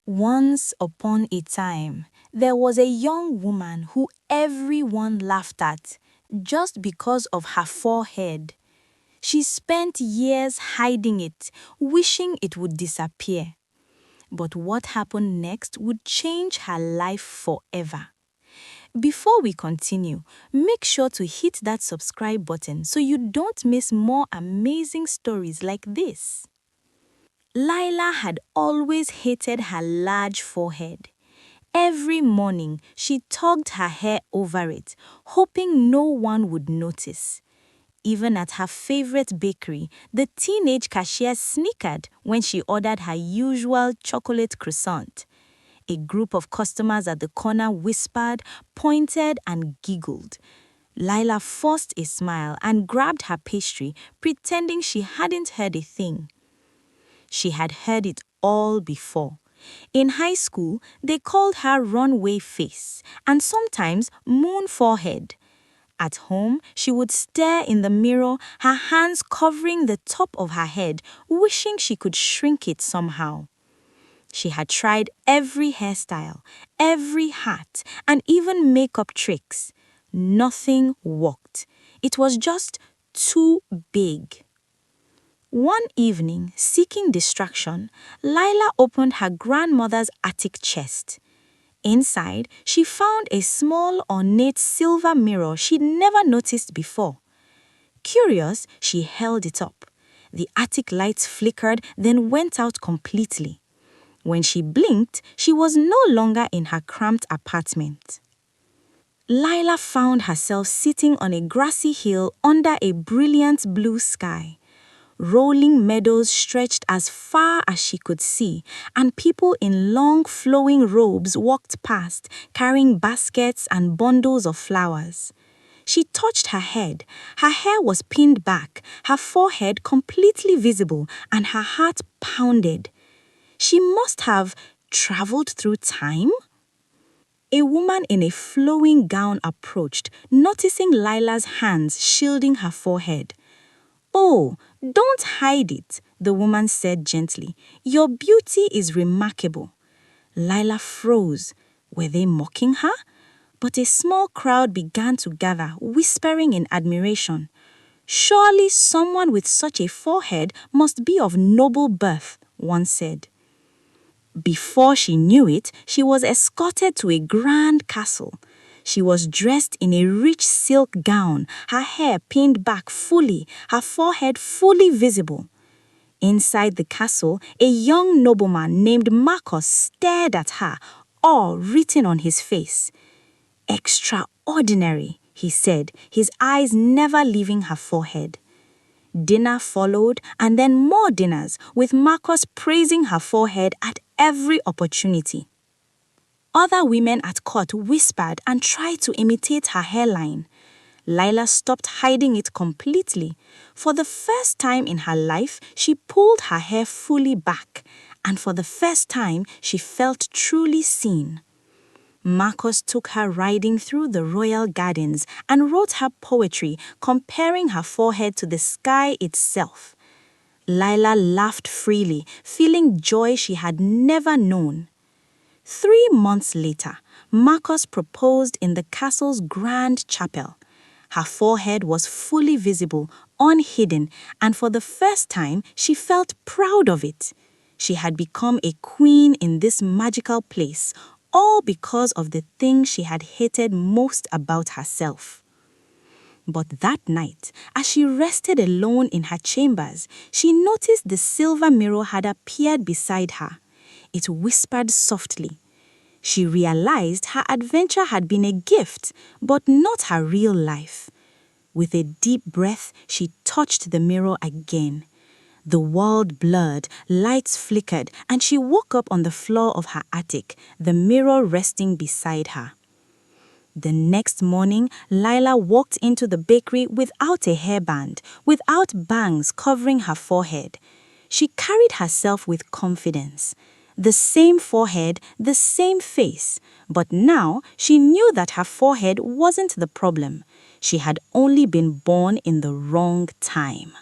Once upon a time, there was a young woman who everyone laughed at just because of her forehead. She spent years hiding it, wishing it would disappear. But what happened next would change her life forever. Before we continue, make sure to hit that subscribe button so you don't miss more amazing stories like this. Lila had always hated her large forehead. Every morning, she tugged her hair over it, hoping no one would notice. Even at her favorite bakery, the teenage cashier snickered when she ordered her usual chocolate croissant. A group of customers at the corner whispered, pointed, and giggled. Lila forced a smile and grabbed her pastry, pretending she hadn't heard a thing. She had heard it all before. In high school, they called her runway face and sometimes moon forehead. At home, she would stare in the mirror, her hands covering the top of her head, wishing she could shrink it somehow. She had tried every hairstyle, every hat, and even makeup tricks. Nothing worked. It was just too big. One evening, seeking distraction, Lila opened her grandmother's attic chest. Inside, she found a small, ornate silver mirror she'd never noticed before. Curious, she held it up. The attic lights flickered, then went out completely. When she blinked, she was no longer in her cramped apartment. Lila found herself sitting on a grassy hill under a brilliant blue sky. Rolling meadows stretched as far as she could see, and people in long flowing robes walked past, carrying baskets and bundles of flowers. She touched her head. Her hair was pinned back, her forehead completely visible, and her heart pounded. She must have traveled through time? A woman in a flowing gown approached, noticing Lila's hands shielding her forehead. "Oh, don't hide it," the woman said gently. "Your beauty is remarkable." Lila froze. Were they mocking her? But a small crowd began to gather, whispering in admiration. "Surely someone with such a forehead must be of noble birth," one said. Before she knew it, she was escorted to a grand castle. She was dressed in a rich silk gown, her hair pinned back fully, her forehead fully visible. Inside the castle, a young nobleman named Marcus stared at her, awe written on his face. "Extraordinary," he said, his eyes never leaving her forehead. Dinner followed, and then more dinners, with Marcus praising her forehead at every opportunity. Other women at court whispered and tried to imitate her hairline. Lila stopped hiding it completely. For the first time in her life, she pulled her hair fully back, and for the first time, she felt truly seen. Marcus took her riding through the royal gardens and wrote her poetry, comparing her forehead to the sky itself. Lila laughed freely, feeling joy she had never known. 3 months later, Marcus proposed in the castle's grand chapel. Her forehead was fully visible, unhidden, and for the first time, she felt proud of it. She had become a queen in this magical place, all because of the thing she had hated most about herself. But that night, as she rested alone in her chambers, she noticed the silver mirror had appeared beside her. It whispered softly. She realized her adventure had been a gift, but not her real life. With a deep breath, she touched the mirror again. The world blurred, lights flickered, and she woke up on the floor of her attic, the mirror resting beside her. The next morning, Lila walked into the bakery without a hairband, without bangs covering her forehead. She carried herself with confidence. The same forehead, the same face. But now she knew that her forehead wasn't the problem. She had only been born in the wrong time.